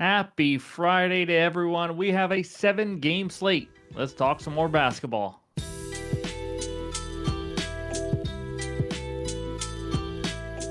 Happy Friday to everyone. We have a 7-game slate. Let's talk some more basketball.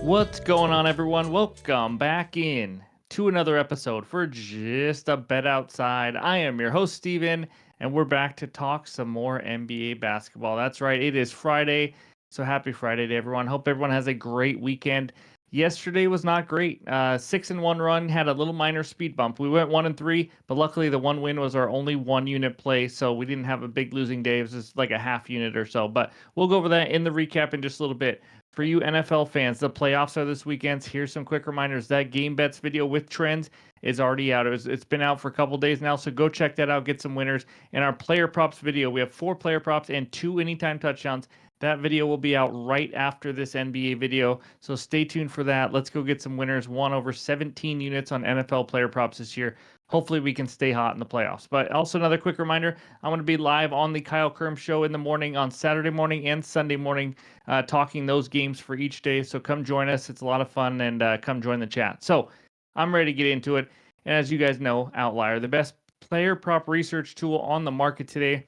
What's going on, everyone? Welcome back in to another episode for Just a Bet Outside. I am your host, Steven, and we're back to talk some more NBA basketball. That's right, it is Friday, so happy Friday to everyone. Hope everyone has a great weekend. Yesterday was not great. 6-1 run had a little minor speed bump. We went 1-3, but luckily the one win was our only 1 unit play, so we didn't have a big losing day. It was just like a half unit or so. But we'll go over that in the recap in just a little bit. For you NFL fans, the playoffs are this weekend. Here's some quick reminders. That Game Bets video with trends is already out. It's been out for a couple days now, so go check that out. Get some winners. And our player props video, we have 4 player props and 2 anytime touchdowns. That video will be out right after this NBA video, so stay tuned for that. Let's go get some winners. Won over 17 units on NFL player props this year. Hopefully we can stay hot in the playoffs. But also another quick reminder, I'm going to be live on the Kyle Kerm Show in the morning on Saturday morning and Sunday morning, talking those games for each day. So come join us. It's a lot of fun, and come join the chat. So I'm ready to get into it. And as you guys know, Outlier, the best player prop research tool on the market today.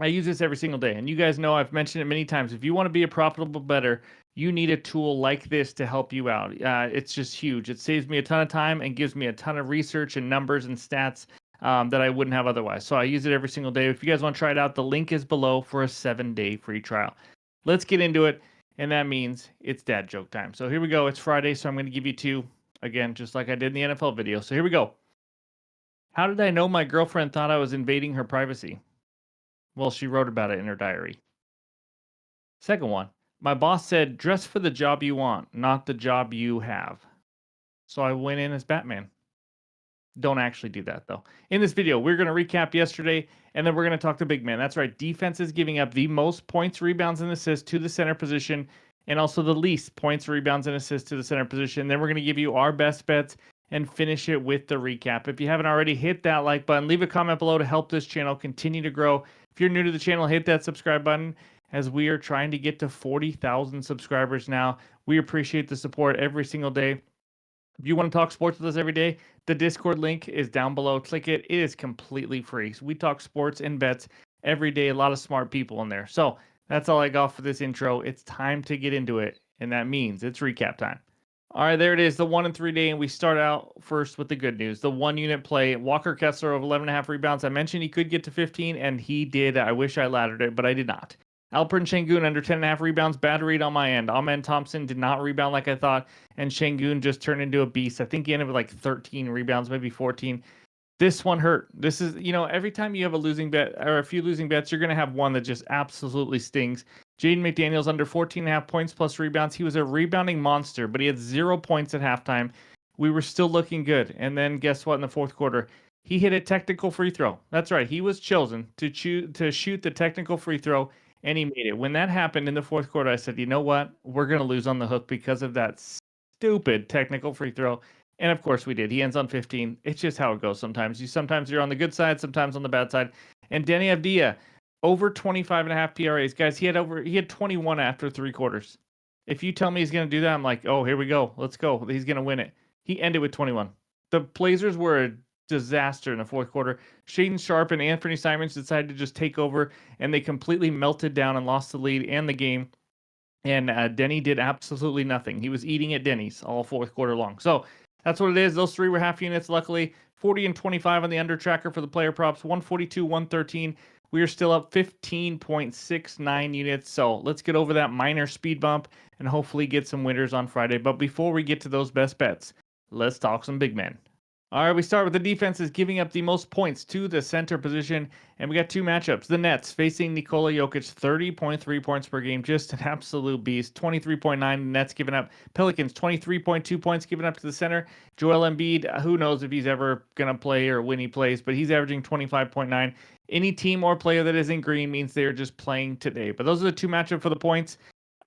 I use this every single day, and you guys know I've mentioned it many times. If you want to be a profitable bettor, you need a tool like this to help you out. It's just huge. It saves me a ton of time and gives me a ton of research and numbers and stats that I wouldn't have otherwise. So I use it every single day. If you guys want to try it out, the link is below for a 7-day free trial. Let's get into it, and that means it's dad joke time. So here we go. It's Friday, so I'm going to give you 2, again, just like I did in the NFL video. So here we go. How did I know my girlfriend thought I was invading her privacy? Well, she wrote about it in her diary. Second one, my boss said, dress for the job you want, not the job you have. So I went in as Batman. Don't actually do that, though. In this video, we're going to recap yesterday, and then we're going to talk to big man. That's right, defense is giving up the most points, rebounds, and assists to the center position, and also the least points, rebounds, and assists to the center position. Then we're going to give you our best bets and finish it with the recap. If you haven't already, hit that like button. Leave a comment below to help this channel continue to grow. If you're new to the channel, hit that subscribe button, as we are trying to get to 40,000 subscribers now. We appreciate the support every single day. If you want to talk sports with us every day, the Discord link is down below. Click it. It is completely free. So we talk sports and bets every day. A lot of smart people in there. So that's all I got for this intro. It's time to get into it, and that means it's recap time. All right, there it is, the 1-3 day, and we start out first with the good news. The 1-unit play, Walker Kessler of 11.5 rebounds. I mentioned he could get to 15, and he did. I wish I laddered it, but I did not. Alperen Şengün under 10.5 rebounds. Bad read on my end. Amen Thompson did not rebound like I thought, and Şengün just turned into a beast. I think he ended with like 13 rebounds, maybe 14. This one hurt. This is, every time you have a losing bet or a few losing bets, you're going to have one that just absolutely stings. Jaden McDaniels under 14.5 points plus rebounds. He was a rebounding monster, but he had 0 points at halftime. We were still looking good. And then guess what in the fourth quarter? He hit a technical free throw. That's right. He was chosen to shoot the technical free throw, and he made it. When that happened in the fourth quarter, I said, you know what? We're going to lose on the hook because of that stupid technical free throw. And of course we did. He ends on 15. It's just how it goes sometimes. Sometimes you're on the good side, sometimes on the bad side. And Denny Avdia, over 25.5 PRAs. Guys, he had 21 after 3 quarters. If you tell me he's going to do that, I'm like, oh, here we go. Let's go. He's going to win it. He ended with 21. The Blazers were a disaster in the fourth quarter. Shaedon Sharpe and Anthony Simons decided to just take over, and they completely melted down and lost the lead and the game. And Denny did absolutely nothing. He was eating at Denny's all fourth quarter long. So that's what it is. Those 3 were half units. Luckily, 40 and 25 on the under tracker for the player props. 142, 113. We are still up 15.69 units. So let's get over that minor speed bump and hopefully get some winners on Friday. But before we get to those best bets, let's talk some big men. All right, we start with the defenses giving up the most points to the center position, and we got 2 matchups. The Nets facing Nikola Jokic, 30.3 points per game, just an absolute beast. 23.9 Nets given up. Pelicans, 23.2 points given up to the center. Joel Embiid, who knows if he's ever going to play or when he plays, but he's averaging 25.9. Any team or player that is in green means they're just playing today. But those are the 2 matchups for the points.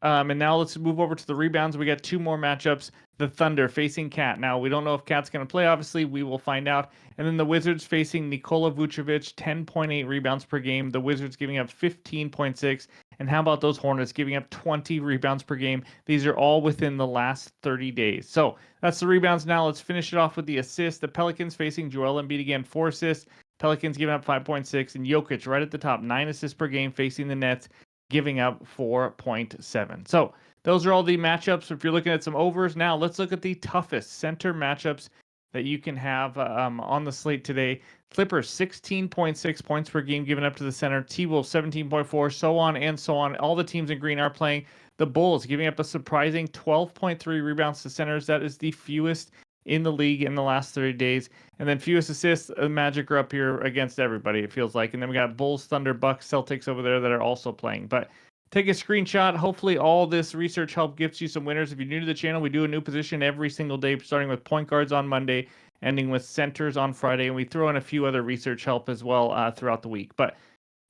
And now let's move over to the rebounds. We got two more matchups. The Thunder facing Cat. Now, we don't know if Cat's going to play, obviously. We will find out. And then the Wizards facing Nikola Vucevic, 10.8 rebounds per game. The Wizards giving up 15.6. And how about those Hornets giving up 20 rebounds per game? These are all within the last 30 days. So that's the rebounds. Now let's finish it off with the assists. The Pelicans facing Joel Embiid again, 4 assists. Pelicans giving up 5.6. And Jokic right at the top, 9 assists per game facing the Nets, giving up 4.7. So those are all the matchups. If you're looking at some overs, now let's look at the toughest center matchups that you can have on the slate today. Clippers 16.6 points per game given up to the center. T-Wolves 17.4, so on and so on. All the teams in green are playing. The Bulls giving up a surprising 12.3 rebounds to centers. That is the fewest in the league in the last 30 days. And then fewest assists, the Magic are up here against everybody, it feels like. And then we got Bulls, Thunder, Bucks, Celtics over there that are also playing. But take a screenshot. Hopefully all this research help gets you some winners. If you're new to the channel, we do a new position every single day, starting with point guards on Monday, ending with centers on Friday, and we throw in a few other research help as well throughout the week. But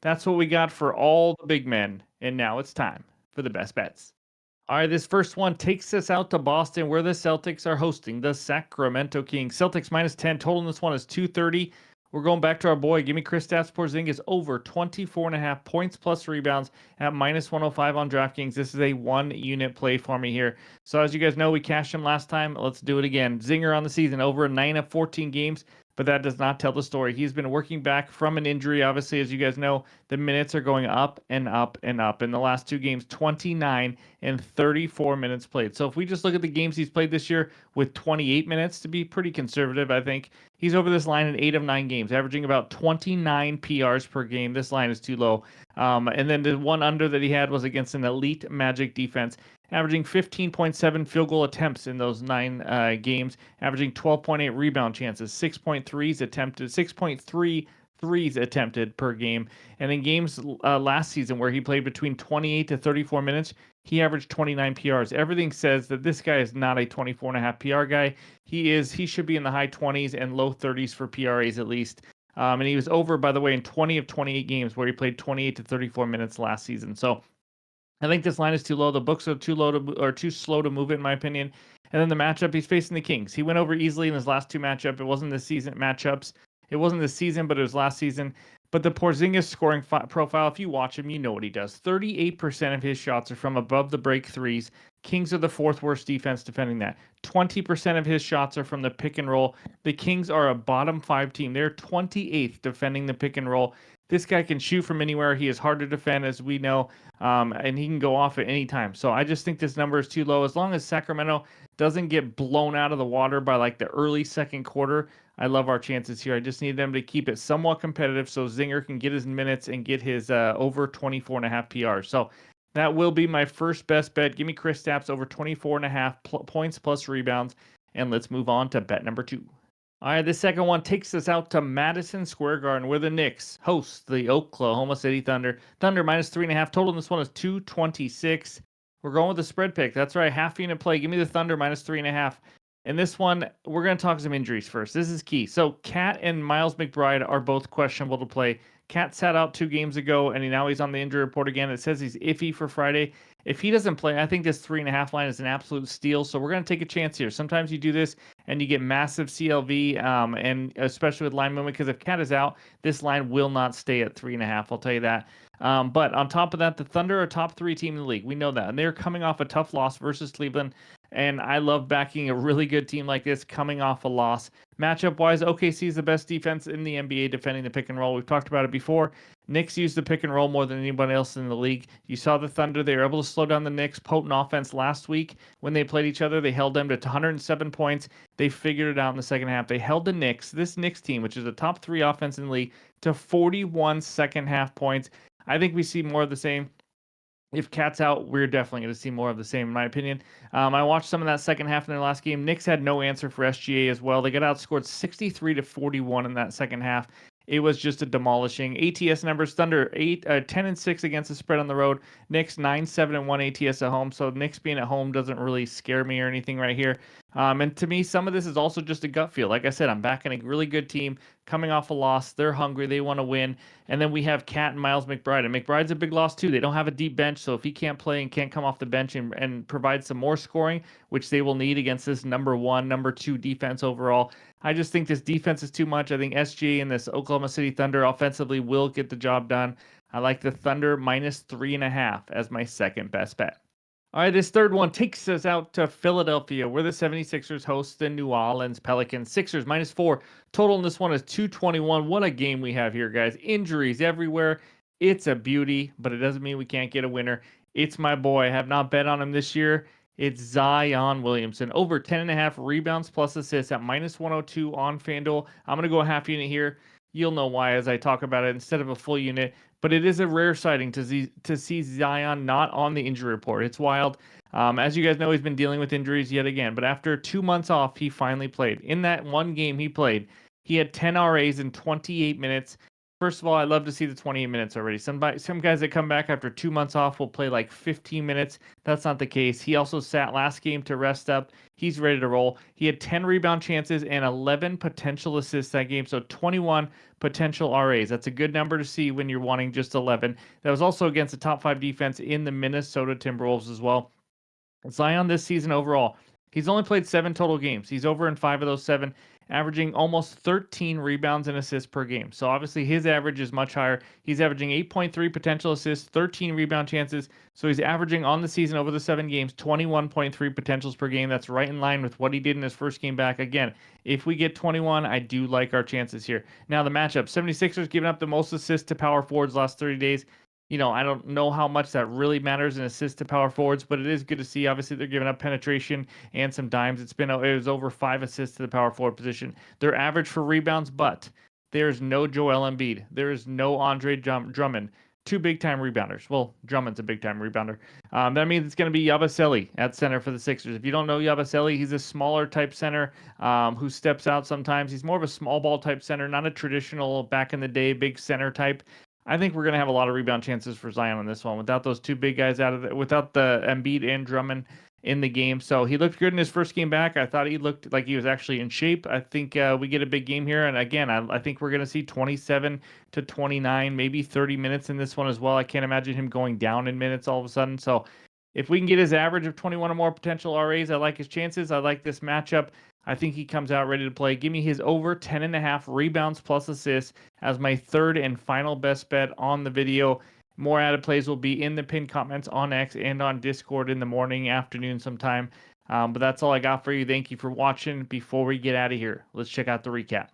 that's what we got for all the big men. And now it's time for the best bets. All right, this first one takes us out to Boston, where the Celtics are hosting the Sacramento Kings. Celtics minus 10. Total in this one is 230. We're going back to our boy. Give me Kristaps Porzingis over 24.5 points plus rebounds at minus 105 on DraftKings. This is a one-unit play for me here. So as you guys know, we cashed him last time. Let's do it again. Zinger on the season, over 9 of 14 games. But that does not tell the story. He's been working back from an injury. Obviously, as you guys know, the minutes are going up and up and up. In the last two games, 29 and 34 minutes played. So if we just look at the games he's played this year with 28 minutes, to be pretty conservative, I think, he's over this line in 8 of 9 games, averaging about 29 PRs per game. This line is too low. And then the one under that he had was against an elite Magic defense, averaging 15.7 field goal attempts in those 9 games, averaging 12.8 rebound chances, 6.3 attempted, 6.3 threes attempted per game. And in games last season where he played between 28 to 34 minutes, he averaged 29 PRs. Everything says that this guy is not a 24.5 PR guy. He should be in the high 20s and low 30s for PRAs at least. And he was over, by the way, in 20 of 28 games where he played 28 to 34 minutes last season. So I think this line is too low. The books are too slow to move it, in my opinion. And then the matchup, he's facing the Kings. He went over easily in his last 2 matchups. It wasn't this season matchups. It wasn't this season, but it was last season. But the Porzingis scoring profile, if you watch him, you know what he does. 38% of his shots are from above the break threes. Kings are the 4th worst defense defending that. 20% of his shots are from the pick and roll. The Kings are a bottom 5 team. They're 28th defending the pick and roll. This guy can shoot from anywhere. He is hard to defend, as we know, and he can go off at any time. So I just think this number is too low. As long as Sacramento doesn't get blown out of the water by like the early second quarter, I love our chances here. I just need them to keep it somewhat competitive so Zinger can get his minutes and get his over 24.5 PRs. So that will be my first best bet. Give me Kristaps over 24.5 points plus rebounds. And let's move on to bet number 2. All right, this second one takes us out to Madison Square Garden, where the Knicks host the Oklahoma City Thunder. Thunder minus 3.5. Total in this one is 226. We're going with the spread pick. That's right, half unit play. Give me the Thunder minus 3.5. In this one, we're going to talk some injuries first. This is key. So Cat and Miles McBride are both questionable to play. Cat sat out 2 games ago, and now he's on the injury report again. It says he's iffy for Friday. If he doesn't play, I think this 3.5 line is an absolute steal. So we're going to take a chance here. Sometimes you do this and you get massive CLV, and especially with line movement, because if Cat is out, this line will not stay at 3.5. I'll tell you that. But on top of that, the Thunder are a top 3 team in the league. We know that. And they're coming off a tough loss versus Cleveland. And I love backing a really good team like this coming off a loss. Matchup-wise, OKC is the best defense in the NBA defending the pick and roll. We've talked about it before. Knicks use the pick and roll more than anybody else in the league. You saw the Thunder. They were able to slow down the Knicks' potent offense last week when they played each other. They held them to 107 points. They figured it out in the second half. They held the Knicks, this Knicks team, which is a top 3 offense in the league, to 41 second half points. I think we see more of the same. If Cat's out, we're definitely going to see more of the same, in my opinion. I watched some of that second half in their last game. Knicks had no answer for SGA as well. They got outscored 63-41 in that second half. It was just a demolishing. ATS numbers: Thunder 10-6 against the spread on the road. Knicks 9-7-1 ATS at home. So Knicks being at home doesn't really scare me or anything right here. And to me, some of this is also just a gut feel. Like I said, I'm backing a really good team coming off a loss. They're hungry. They want to win. And then we have Cat and Miles McBride. And McBride's a big loss too. They don't have a deep bench. So if he can't play and can't come off the bench and provide some more scoring, which they will need against this number 1, number 2 defense overall, I just think this defense is too much. I think SG and this Oklahoma City Thunder offensively will get the job done. I like the Thunder -3.5 as my second best bet. All right, this third one takes us out to Philadelphia, where the 76ers host the New Orleans Pelicans. Sixers -4. Total in this one is 221. What a game we have here, guys. Injuries everywhere. It's a beauty, but it doesn't mean we can't get a winner. It's my boy. I have not bet on him this year. It's Zion Williamson. Over 10.5 rebounds plus assists at -102 on FanDuel. I'm going to go a half unit here. You'll know why as I talk about it instead of a full unit. But it is a rare sighting to see Zion not on the injury report. It's wild. As you guys know, he's been dealing with injuries yet again. But after 2 months off, he finally played. In that one game he played, he had 10 RAs in 28 minutes. First of all, I love to see the 28 minutes already. Some guys that come back after 2 months off will play like 15 minutes. That's not the case. He also sat last game to rest up. He's ready to roll. He had 10 rebound chances and 11 potential assists that game. So 21 potential RAs. That's a good number to see when you're wanting just 11. That was also against the top 5 defense in the Minnesota Timberwolves as well. Zion this season overall, he's only played 7 total games. He's over in 5 of those 7, averaging almost 13 rebounds and assists per game. So obviously his average is much higher. He's averaging 8.3 potential assists, 13 rebound chances. So he's averaging on the season over the 7 games 21.3 potentials per game. That's right in line with what he did in his first game back. Again, if we get 21, I do like our chances here. Now the matchup, 76ers giving up the most assists to power forwards last 30 days. I don't know how much that really matters in assists to power forwards, but it is good to see. Obviously, they're giving up penetration and some dimes. It was over 5 assists to the power forward position. They're average for rebounds, but there's no Joel Embiid. There is no Andre Drummond. 2 big-time rebounders. Well, Drummond's a big-time rebounder. That means it's going to be Yabusele at center for the Sixers. If you don't know Yabusele, he's a smaller type center who steps out sometimes. He's more of a small ball type center, not a traditional back in the day big center type. I think we're going to have a lot of rebound chances for Zion on this one without those 2 big guys without the Embiid and Drummond in the game. So he looked good in his first game back. I thought he looked like he was actually in shape. I think we get a big game here. And again, I think we're going to see 27 to 29, maybe 30 minutes in this one as well. I can't imagine him going down in minutes all of a sudden. So if we can get his average of 21 or more potential RAs, I like his chances. I like this matchup. I think he comes out ready to play. Give me his over 10.5 rebounds plus assists as my third and final best bet on the video. More added plays will be in the pinned comments on X and on Discord in the morning, afternoon sometime. But that's all I got for you. Thank you for watching. Before we get out of here, let's check out the recap.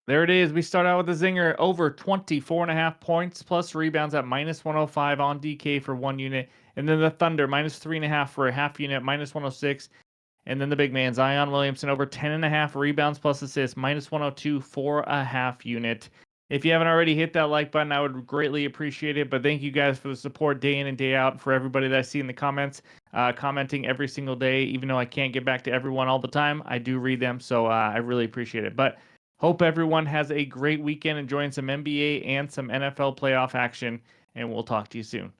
There it is. We start out with the Zinger over 24.5 points plus rebounds at -105 on DK for 1 unit. And then the Thunder -3.5 for a half unit, -106. And then the big man, Zion Williamson, over 10.5 rebounds plus assists, -102 for a half unit. If you haven't already hit that like button, I would greatly appreciate it. But thank you guys for the support day in and day out. For everybody that I see in the comments, commenting every single day, even though I can't get back to everyone all the time, I do read them. So I really appreciate it. But hope everyone has a great weekend enjoying some NBA and some NFL playoff action. And we'll talk to you soon.